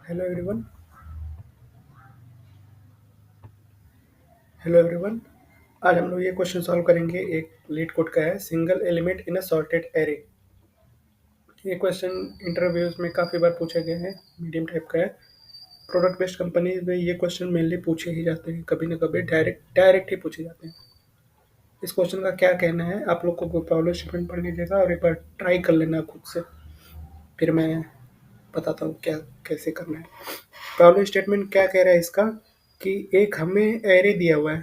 Hello everyone. Hello everyone. आज हम लोग ये क्वेश्चन सॉल्व करेंगे। एक लीड कोड का है, single element in a sorted array. ये क्वेश्चन इंटरव्यूज में काफ़ी बार पूछे गए हैं, मीडियम टाइप का है। प्रोडक्ट बेस्ड कंपनीज में ये क्वेश्चन मेनली पूछे ही जाते हैं, कभी ना कभी डायरेक्ट डायरेक्ट ही पूछे जाते हैं। इस क्वेश्चन का क्या कहना है, आप लोग को प्रॉब्लम स्टेटमेंट पढ़ लीजिएगा और एक बार ट्राई कर लेना खुद से, फिर मैं बताता हूँ क्या कैसे करना है। प्रॉब्लम स्टेटमेंट क्या कह रहा है इसका, कि एक हमें एरे दिया हुआ है,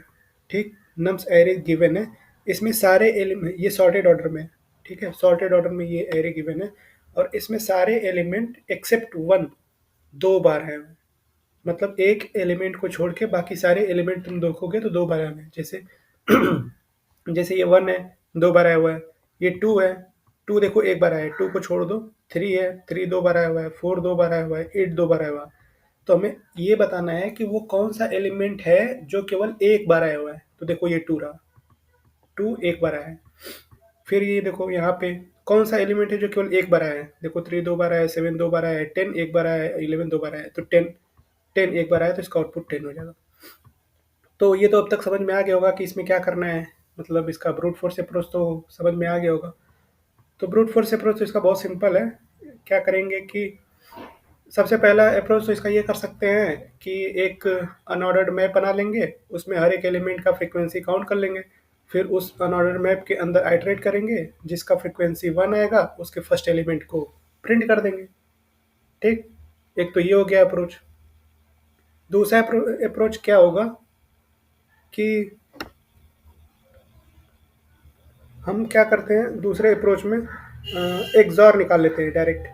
ठीक, नम्स एरे गिवन है। इसमें सारे एलिमेंट, ये सॉर्टेड ऑर्डर में है, ठीक है, सॉर्टेड ऑर्डर में ये एरे गिवन है। और इसमें सारे एलिमेंट एक्सेप्ट वन दो बार है। मतलब एक एलिमेंट को छोड़ के बाकी सारे एलिमेंट तुम देखोगे तो दो बार आए हुए हैं। जैसे जैसे ये वन है, दो बार आया हुआ है। ये टू है, टू देखो एक बार आया है, टू को छोड़ दो। थ्री है, थ्री दो बार आया हुआ है। फोर दो बार आया हुआ है। एट दो बार आया हुआ है। तो हमें ये बताना है कि वो कौन सा एलिमेंट है जो केवल एक बार आया हुआ है। तो देखो ये टू रहा, टू एक बार आया है। फिर ये देखो यहाँ पे कौन सा एलिमेंट है जो केवल एक बार आया है। देखो थ्री दो बार आया है, सेवन दो बार आया है, टेन एक बार आया है, इलेवन दो बार आया है। तो टेन, टेन एक बार आया तो इसका आउटपुट टेन हो जाएगा। तो ये तो अब तक समझ में आ गया होगा कि इसमें क्या करना है। मतलब इसका ब्रूट फोर्स अप्रोच तो समझ में आ गया होगा। तो ब्रूट फोर्स अप्रोच तो इसका बहुत सिंपल है। क्या करेंगे कि सबसे पहला अप्रोच तो इसका ये कर सकते हैं कि एक अनऑर्डर्ड मैप बना लेंगे, उसमें हर एक एलिमेंट का फ्रीक्वेंसी काउंट कर लेंगे। फिर उस अनऑर्डर्ड मैप के अंदर आइटरेट करेंगे, जिसका फ्रीक्वेंसी वन आएगा उसके फर्स्ट एलिमेंट को प्रिंट कर देंगे। ठीक, एक तो ये हो गया अप्रोच। दूसरा अप्रोच क्या होगा कि हम क्या करते हैं दूसरे अप्रोच में, एक्सॉर निकाल लेते हैं डायरेक्ट।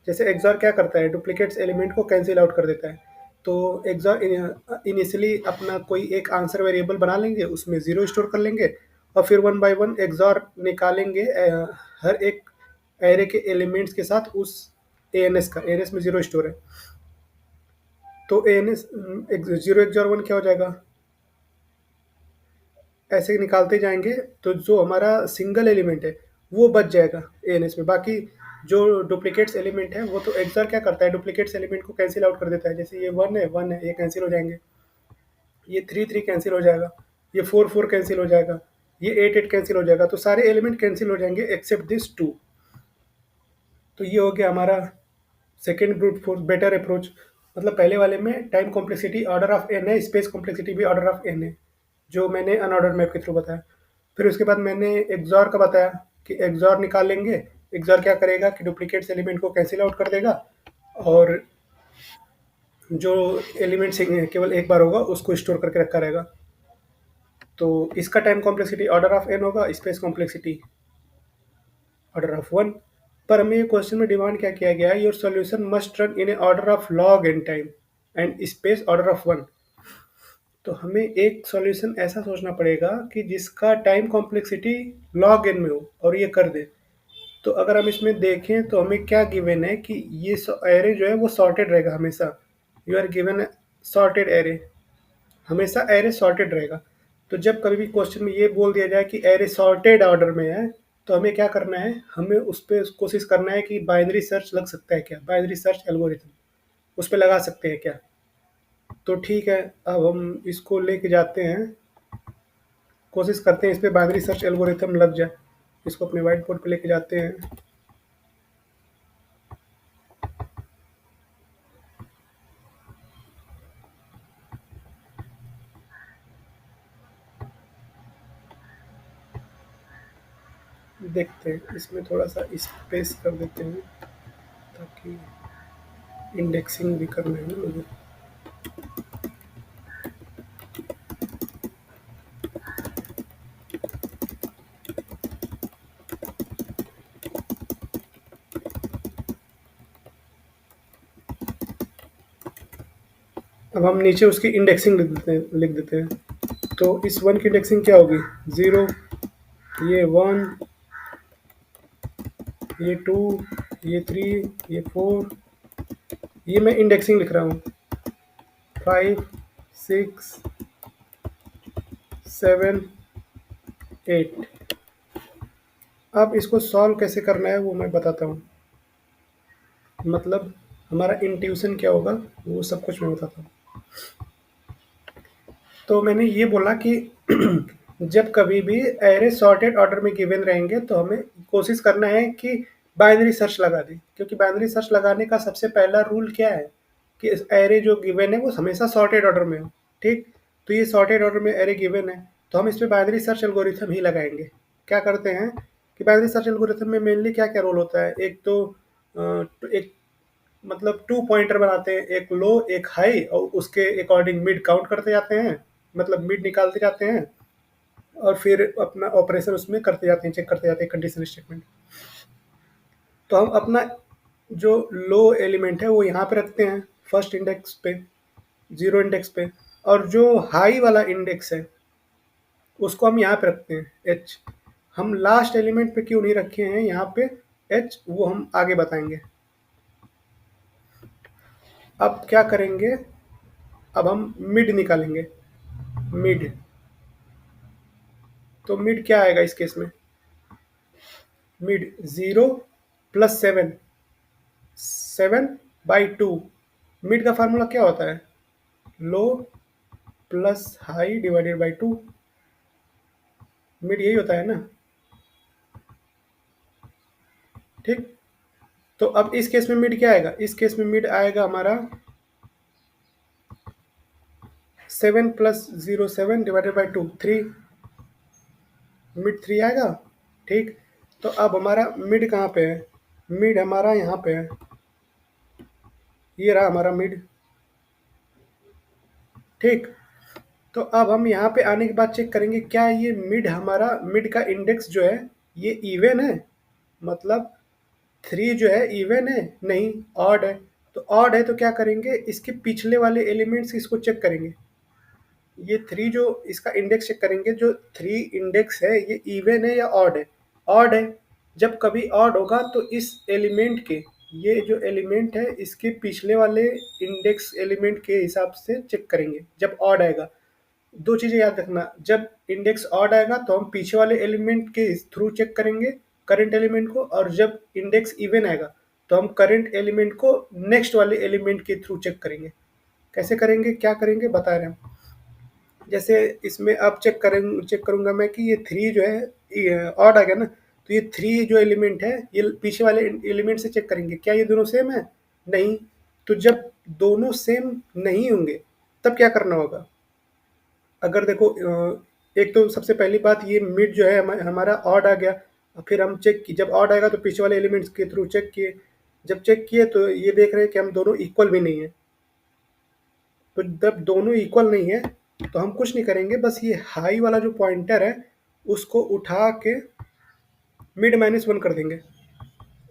जैसे एक्सॉर क्या करता है, डुप्लीकेट्स एलिमेंट को कैंसिल आउट कर देता है। तो एक्सॉर इनिशियली अपना कोई एक आंसर वेरिएबल बना लेंगे, उसमें ज़ीरो स्टोर कर लेंगे। और फिर वन बाय वन एक्सॉर निकालेंगे हर एक एरे के एलिमेंट्स के साथ उस ए एन एस का। ए एन एस में ज़ीरो स्टोर है, तो A N S zero XOR one क्या हो जाएगा, ऐसे ही निकालते जाएंगे। तो जो हमारा सिंगल एलिमेंट है वो बच जाएगा एएनएस में। बाकी जो डुप्लीकेट्स एलिमेंट है वो तो एक्सर क्या करता है, डुप्लीकेट्स एलिमेंट को कैंसिल आउट कर देता है। जैसे ये वन है, ये कैंसिल हो जाएंगे। ये थ्री थ्री कैंसिल हो जाएगा। ये फोर फोर कैंसिल हो जाएगा। ये एट एट कैंसिल हो जाएगा। तो सारे एलिमेंट कैंसिल हो जाएंगे एक्सेप्ट दिस टू। तो ये हो गया हमारा second brute force better approach. मतलब पहले वाले में time complexity order of n है, स्पेस कॉम्प्लेक्सिटी भी ऑर्डर ऑफ एन है, जो मैंने अनऑर्डर मैप के थ्रू बताया। फिर उसके बाद मैंने एक्सॉर का बताया कि एक्सॉर निकालेंगे। एक्सॉर क्या करेगा कि डुप्लीकेट्स एलिमेंट को कैंसिल आउट कर देगा, और जो एलिमेंट केवल एक बार होगा उसको स्टोर करके रखा रहेगा। तो इसका time complexity order of n होगा, space complexity order of one. पर हमें ये क्वेश्चन में डिमांड क्या किया गया है, your solution must run in a order of log n time and space order of one. तो हमें एक सॉल्यूशन ऐसा सोचना पड़ेगा कि जिसका टाइम कॉम्प्लेक्सिटी लॉग एन में हो और ये कर दे। तो अगर हम इसमें देखें तो हमें क्या गिवन है कि ये एरे जो है वो सॉर्टेड रहेगा हमेशा। You are given sorted array, हमेशा एरे सॉर्टेड रहेगा। तो जब कभी भी क्वेश्चन में ये बोल दिया जाए कि एरे सॉर्टेड ऑर्डर में है, तो हमें क्या करना है, हमें उस पर कोशिश करना है कि बाइनरी सर्च लग सकता है क्या, बाइनरी सर्च एल्गोरिथम उस पर लगा सकते हैं क्या। तो ठीक है, अब हम इसको लेके जाते हैं, कोशिश करते हैं इस पे बाइनरी सर्च एल्गोरिथम लग जाए। इसको अपने व्हाइट बोर्ड पे लेके जाते हैं। देखते हैं, इसमें थोड़ा सा स्पेस कर देते हैं ताकि इंडेक्सिंग भी करना है ना मुझे। अब हम नीचे उसकी इंडेक्सिंग लिख देते हैं। तो इस वन की इंडेक्सिंग क्या होगी, ज़ीरो, ये वन, ये टू, ये थ्री, ये फोर। ये मैं इंडेक्सिंग लिख रहा हूँ, फाइव, सिक्स, सेवन, एट। अब इसको सॉल्व कैसे करना है वो मैं बताता हूँ। मतलब हमारा इंट्यूशन क्या होगा वो सब कुछ मैं बताता हूँ। तो मैंने ये बोला कि जब कभी भी एरे सॉर्टेड ऑर्डर में गिवन रहेंगे तो हमें कोशिश करना है कि बाइनरी सर्च लगा दें, क्योंकि बाइनरी सर्च लगाने का सबसे पहला रूल क्या है कि एरे जो गिवन है वो हमेशा सॉर्टेड ऑर्डर में हो। ठीक, तो ये सॉर्टेड ऑर्डर में एरे गिवन है तो हम इस पे बाइनरी सर्च एल्गोरिथम ही लगाएंगे। क्या करते हैं कि बाइनरी सर्च एल्गोरिथम में मेनली क्या क्या रोल होता है, एक तो एक मतलब 2 पॉइंटर बनाते हैं, एक लो एक हाई, और उसके अकॉर्डिंग मिड काउंट करते जाते हैं, मतलब मिड निकालते जाते हैं, और फिर अपना ऑपरेशन उसमें करते जाते हैं, चेक करते जाते हैं कंडीशन स्टेटमेंट। तो हम अपना जो लो एलिमेंट है वो यहाँ पे रखते हैं फर्स्ट इंडेक्स पे, जीरो इंडेक्स पे, और जो हाई वाला इंडेक्स है उसको हम यहाँ पे रखते हैं एच। हम लास्ट एलिमेंट पे क्यों नहीं रखे हैं यहाँ पे एच, वो हम आगे बताएंगे। अब क्या करेंगे, अब हम मिड निकालेंगे। मिड, तो मिड क्या आएगा इस केस में, मिड 0 प्लस 7, 7/2। मिड का फार्मूला क्या होता है, low plus high divided by 2। Mid यही होता है ना। ठीक, तो अब इस केस में मिड क्या आएगा, इस केस में मिड आएगा हमारा 7 प्लस 0 7 डिवाइडेड बाई 2 3, मिड 3 आएगा। ठीक, तो अब हमारा मिड कहाँ पे है, मिड हमारा यहाँ पे है, ये रहा हमारा मिड। ठीक, तो अब हम यहाँ पे आने के बाद चेक करेंगे क्या ये मिड, हमारा मिड का इंडेक्स जो है ये इवन है, मतलब 3 जो है इवन है, नहीं ऑड है। तो ऑड है तो क्या करेंगे, इसके पिछले वाले एलिमेंट्स इसको चेक करेंगे। ये 3 जो इसका इंडेक्स चेक करेंगे, जो 3 इंडेक्स है ये इवन है या ऑड है। ऑड है, जब कभी ऑड होगा तो इस एलिमेंट के, ये जो एलिमेंट है इसके पिछले वाले इंडेक्स एलिमेंट के हिसाब से चेक करेंगे जब ऑड आएगा। दो चीज़ें याद रखना, जब इंडेक्स ऑड आएगा तो हम पीछे वाले एलिमेंट के थ्रू चेक करेंगे करंट एलिमेंट को, और जब इंडेक्स इवन आएगा तो हम करंट एलिमेंट को नेक्स्ट वाले एलिमेंट के थ्रू चेक करेंगे। कैसे करेंगे, क्या करेंगे बता रहे हैं। जैसे इसमें अब चेक करूंगा मैं कि ये 3 जो है ऑड आ गया ना, तो ये 3 जो एलिमेंट है ये पीछे वाले एलिमेंट से चेक करेंगे क्या ये दोनों सेम है, नहीं। तो जब दोनों सेम नहीं होंगे तब क्या करना होगा, अगर देखो एक तो सबसे पहली बात ये मिड जो है हमारा ऑड आ गया, और फिर हम चेक की, जब ऑड आएगा तो पीछे वाले एलिमेंट्स के थ्रू चेक किए, जब चेक किए तो ये देख रहे हैं कि हम दोनों इक्वल भी नहीं है। तो जब दोनों इक्वल नहीं है तो हम कुछ नहीं करेंगे, बस ये हाई वाला जो पॉइंटर है उसको उठा के मिड -1 कर देंगे।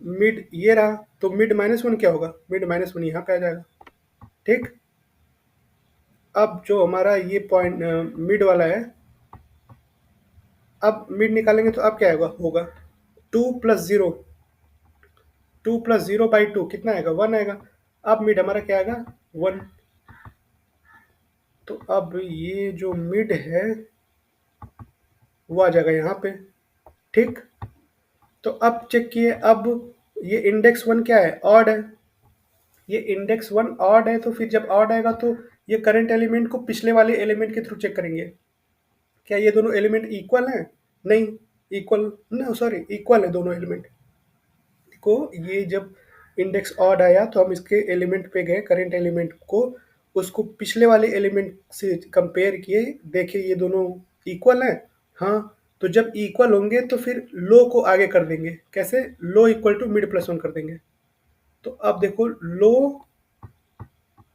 मिड ये रहा, तो मिड -1 क्या होगा, मिड -1 यहाँ पे आ जाएगा। ठीक, अब जो हमारा ये पॉइंट मिड वाला है, अब मिड निकालेंगे तो अब क्या होगा 2 प्लस 0, 2 + 0/2 कितना आएगा, 1 आएगा। अब मिड हमारा क्या आएगा, 1। तो अब ये जो मिड है वो आ जाएगा यहाँ पे। ठीक, तो अब चेक किए, अब ये इंडेक्स 1 क्या है, ऑड है। ये इंडेक्स 1 ऑड है, तो फिर जब ऑड आएगा तो ये करंट एलिमेंट को पिछले वाले एलिमेंट के थ्रू चेक करेंगे क्या ये दोनों एलिमेंट इक्वल हैं, नहीं इक्वल ना, सॉरी इक्वल है दोनों एलिमेंट को। ये जब इंडेक्स ऑड आया तो हम इसके एलिमेंट पे गए, करंट एलिमेंट को उसको पिछले वाले एलिमेंट से कंपेयर किए, देखे ये दोनों इक्वल हैं। हाँ, तो जब इक्वल होंगे तो फिर लो को आगे कर देंगे, कैसे, लो इक्वल टू मिड +1 कर देंगे। तो अब देखो लो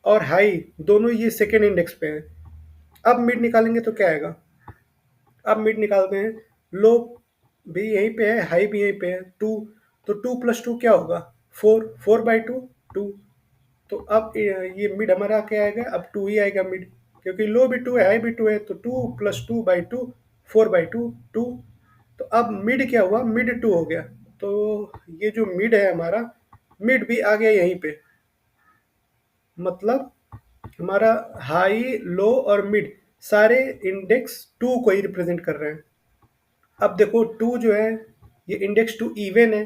और हाई दोनों ये सेकेंड इंडेक्स पे हैं। अब मिड निकालेंगे तो क्या आएगा, अब मिड निकालते हैं, लो भी यहीं पे है, हाई भी यहीं पे है 2, तो 2 + 2 क्या होगा, 4, 4/2 2। तो अब ये मिड हमारा क्या आएगा, अब 2 ही आएगा मिड, क्योंकि लो भी 2 है हाई भी 2 है, तो 2 + 2/2 4/2 2। तो अब मिड क्या हुआ, मिड 2 हो गया। तो ये जो मिड है हमारा, मिड भी आ गया यहीं पे, मतलब हमारा हाई लो और मिड सारे इंडेक्स 2 को ही रिप्रेजेंट कर रहे हैं। अब देखो 2 जो है ये इंडेक्स 2 इवन है,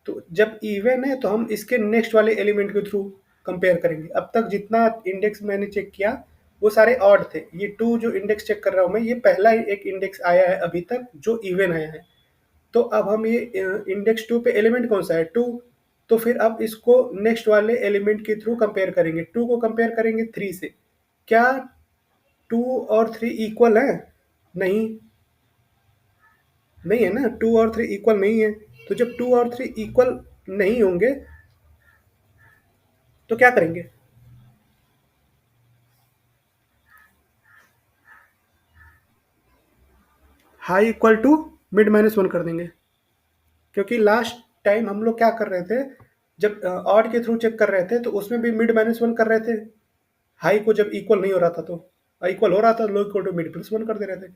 तो जब इवन है तो हम इसके नेक्स्ट वाले एलिमेंट के थ्रू कंपेयर करेंगे। अब तक जितना इंडेक्स मैंने चेक किया वो सारे ऑड थे। ये 2 जो इंडेक्स चेक कर रहा हूँ मैं, ये पहला ही एक इंडेक्स आया है अभी तक जो इवन आया है। तो अब हम ये इंडेक्स 2 पे एलिमेंट कौन सा है, 2। तो फिर अब इसको नेक्स्ट वाले एलिमेंट के थ्रू कंपेयर करेंगे। 2 को कंपेयर करेंगे 3 से। क्या 2 और 3 इक्वल है? नहीं, नहीं है ना, 2 और 3 इक्वल नहीं है। तो जब 2 और 3 इक्वल नहीं होंगे तो क्या करेंगे? High equal to mid minus one कर देंगे। क्योंकि लास्ट टाइम हम लोग क्या कर रहे थे, जब ऑड के थ्रू चेक कर रहे थे तो उसमें भी मिड माइनस वन कर रहे थे। हाई को जब इक्वल नहीं हो रहा था तो इक्वल हो रहा था, low equal to mid plus one कर दे रहे थे।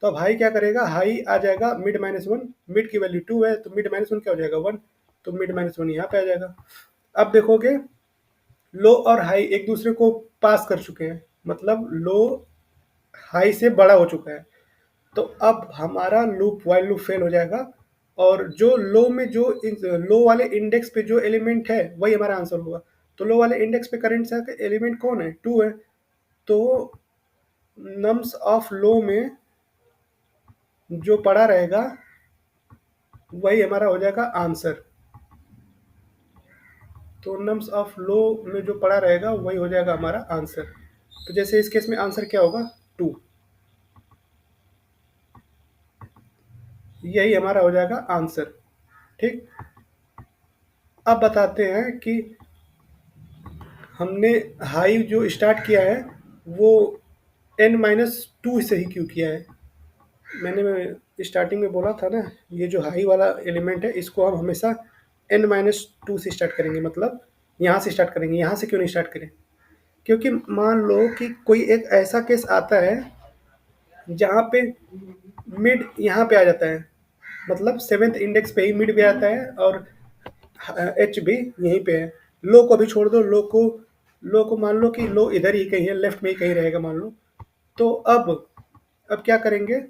तो अब हाई क्या करेगा, हाई आ जाएगा मिड माइनस वन। मिड की वैल्यू 2 है तो मिड माइनस वन क्या हो जाएगा, 1। तो मिड माइनस वन यहाँ पे आ जाएगा। अब देखोगे लो और हाई एक दूसरे को पास कर चुके हैं, मतलब लो हाई से बड़ा हो चुका है। तो अब हमारा लूप वाइल लूप फेल हो जाएगा, और जो लो में जो लो वाले इंडेक्स पे जो एलिमेंट है वही हमारा आंसर होगा। तो लो वाले इंडेक्स पे करंट से एलिमेंट कौन है, 2 है। तो नम्स ऑफ लो में जो पड़ा रहेगा वही हमारा हो जाएगा आंसर। तो नम्स ऑफ लो में जो पड़ा रहेगा वही हो जाएगा हमारा आंसर। तो जैसे इस केस में आंसर क्या होगा, 2। यही हमारा हो जाएगा आंसर। ठीक। अब बताते हैं कि हमने हाई जो स्टार्ट किया है वो n माइनस टू से ही क्यों किया है। मैंने स्टार्टिंग में बोला था ना, ये जो हाई वाला एलिमेंट है इसको हम हमेशा n माइनस टू से स्टार्ट करेंगे, मतलब यहाँ से स्टार्ट करेंगे। यहाँ से क्यों नहीं स्टार्ट करें? क्योंकि मान लो कि कोई एक ऐसा केस आता है जहाँ पे मिड यहाँ पे आ जाता है, मतलब सेवेंथ इंडेक्स पे ही मिड भी आता है और एच भी यहीं पे है। लो को भी छोड़ दो, लो को मान लो कि लो इधर ही कहीं है, लेफ्ट में ही कहीं रहेगा मान लो। तो अब क्या करेंगे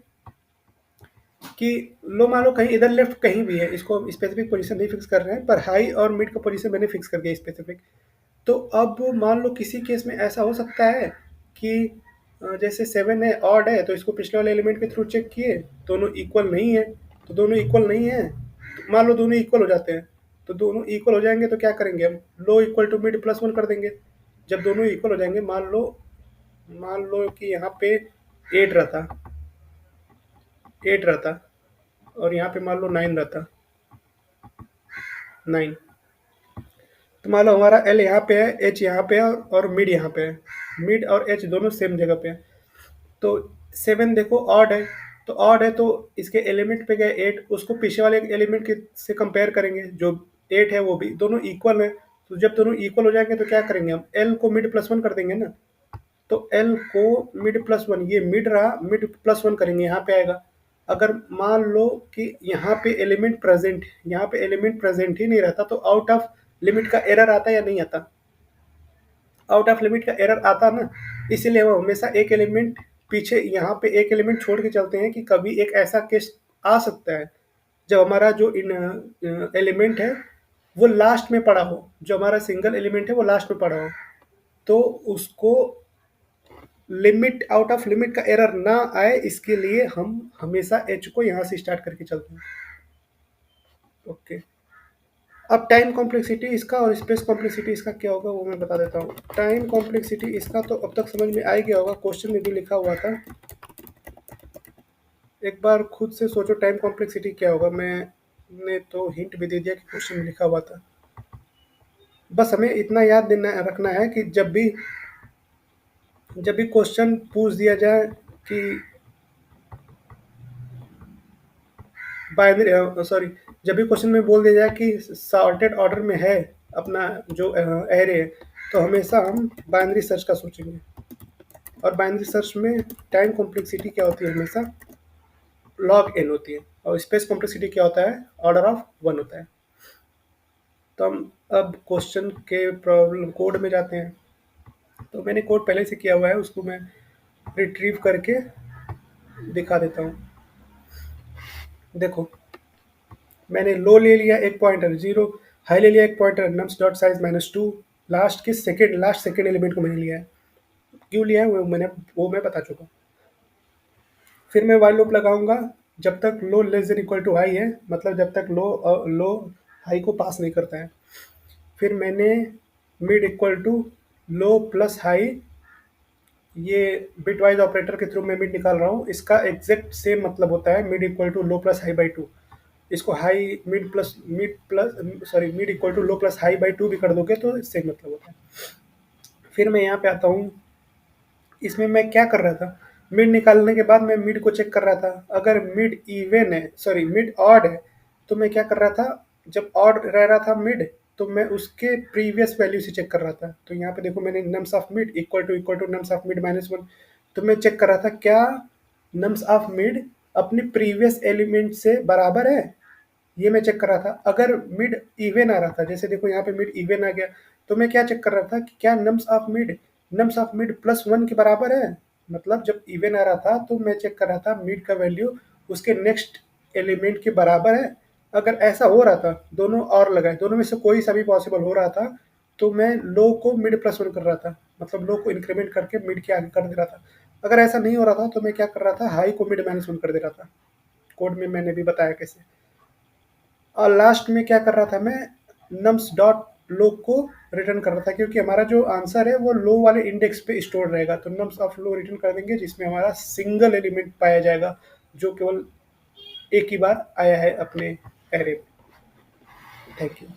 कि लो मान लो कहीं इधर लेफ्ट कहीं भी है, इसको स्पेसिफिक पोजीशन नहीं फिक्स कर रहे हैं, पर हाई और मिड का पोजीशन मैंने फिक्स कर दिया स्पेसिफिक। तो अब मान लो किसी केस में ऐसा हो सकता है कि जैसे 7 है, ऑड है, तो इसको पिछले वाले एलिमेंट के थ्रू चेक किए, दोनों इक्वल नहीं है। तो दोनों इक्वल नहीं है, तो मान लो दोनों इक्वल हो जाते हैं। तो दोनों इक्वल हो जाएंगे तो क्या करेंगे हम, low equal to mid plus one कर देंगे। जब दोनों इक्वल हो जाएंगे, मान लो कि यहाँ पे 8 रहता, 8 रहता, और यहाँ पे मान लो 9 रहता, 9। तो मान लो हमारा एल यहाँ पे है, एच यहाँ पे है और मिड यहाँ पे है। मिड और एच दोनों सेम जगह पे है। तो 7 देखो ऑड है, तो ऑड है तो इसके एलिमेंट पे गए 8, उसको पीछे वाले एलिमेंट के से कंपेयर करेंगे, जो 8 है वो भी दोनों इक्वल है। तो जब दोनों इक्वल हो जाएंगे तो क्या करेंगे हम, एल को मिड प्लस वन कर देंगे ना। तो एल को मिड प्लस वन, ये मिड रहा, मिड प्लस वन करेंगे, यहाँ पे आएगा। अगर मान लो कि यहाँ पे एलिमेंट प्रेजेंट, यहाँ पे एलिमेंट प्रेजेंट ही नहीं रहता तो आउट ऑफ लिमिट का एरर आता या नहीं आता? आउट ऑफ लिमिट का एरर आता ना। इसीलिए वो हमेशा एक एलिमेंट पीछे, यहाँ पे एक एलिमेंट छोड़ के चलते हैं कि कभी एक ऐसा केस आ सकता है जब हमारा जो इन एलिमेंट है वो लास्ट में पड़ा हो, जो हमारा सिंगल एलिमेंट है वो लास्ट में पड़ा हो, तो उसको लिमिट, आउट ऑफ लिमिट का एरर ना आए, इसके लिए हम हमेशा एच को यहाँ से स्टार्ट करके चलते हैं। ओके। अब टाइम कॉम्प्लेक्सिटी इसका और स्पेस कॉम्प्लेक्सिटी इसका क्या होगा वो मैं बता देता हूँ। टाइम कॉम्प्लेक्सिटी इसका तो अब तक समझ में आ गया होगा, क्वेश्चन में भी लिखा हुआ था। एक बार खुद से सोचो टाइम कॉम्प्लेक्सिटी क्या होगा। मैंने तो हिंट भी दे दिया कि क्वेश्चन में लिखा हुआ था। बस हमें इतना याद देना रखना है कि जब भी क्वेश्चन पूछ दिया जाए कि बाइनरी, सॉरी, जब भी क्वेश्चन में बोल दिया जाए कि सॉर्टेड ऑर्डर में है अपना जो एरे है, तो हमेशा हम बाइनरी सर्च का सोचेंगे। और बाइनरी सर्च में टाइम कॉम्प्लेक्सिटी क्या होती है, हमेशा लॉग एन होती है। और स्पेस कॉम्प्लेक्सिटी क्या होता है, ऑर्डर ऑफ 1 होता है। तो हम अब क्वेश्चन के प्रॉब्लम कोड में जाते हैं। तो मैंने कोड पहले से किया हुआ है, उसको मैं रिट्रीव करके दिखा देता हूँ। देखो, मैंने लो ले लिया एक पॉइंटर 0, हाई ले लिया एक pointer nums dot size -2, last second element को मैंने लिया है। क्यों लिया है वो मैं बता चुका हूँ। फिर मैं वाइल लूप लगाऊंगा जब तक low less than equal to high है, मतलब जब तक लो हाई को पास नहीं करता है। फिर मैंने mid equal to low plus high, ये बिटवाइज ऑपरेटर के थ्रू मैं मिड निकाल रहा हूँ, इसका एग्जैक्ट सेम मतलब होता है mid equal to low plus high by two. इसको high mid plus sorry mid equal to low plus high by two भी कर दोगे तो सेम मतलब होता है। फिर मैं यहाँ पे आता हूँ, इसमें मैं क्या कर रहा था, मिड निकालने के बाद मैं मिड को चेक कर रहा था। अगर मिड इवन है, सॉरी मिड ऑड है, तो मैं क्या कर रहा था, जब ऑड रह रहा था मिड, तो मैं उसके प्रीवियस वैल्यू से चेक कर रहा था। तो यहाँ पे देखो मैंने nums of mid equal to nums of mid minus one. तो मैं चेक कर रहा था क्या नम्स ऑफ मिड अपनी प्रीवियस एलिमेंट से बराबर है, ये मैं चेक कर रहा था। अगर मिड इवन आ रहा था, जैसे देखो यहाँ पे मिड इवन आ गया, तो मैं क्या चेक कर रहा था कि क्या nums of mid plus one के बराबर है। मतलब जब इवन आ रहा था तो मैं चेक कर रहा था मिड का वैल्यू उसके नेक्स्ट एलिमेंट के बराबर है। अगर ऐसा हो रहा था, दोनों और लगाए, दोनों में से कोई सा भी पॉसिबल हो रहा था, तो मैं लो को मिड प्लस वन कर रहा था, मतलब लो को इंक्रीमेंट करके मिड के आगे कर दे रहा था। अगर ऐसा नहीं हो रहा था तो मैं क्या कर रहा था, हाई को मिड माइनस वन कर दे रहा था। कोड में मैंने भी बताया कैसे। और लास्ट में क्या कर रहा था मैं, नम्स डॉट लो को रिटर्न कर रहा था, क्योंकि हमारा जो आंसर है वो लो वाले इंडेक्स पे स्टोर रहेगा। तो नम्स ऑफ लो रिटर्न कर देंगे जिसमें हमारा सिंगल एलिमेंट पाया जाएगा, जो केवल एक ही बार आया है अपने एरे में। Thank you.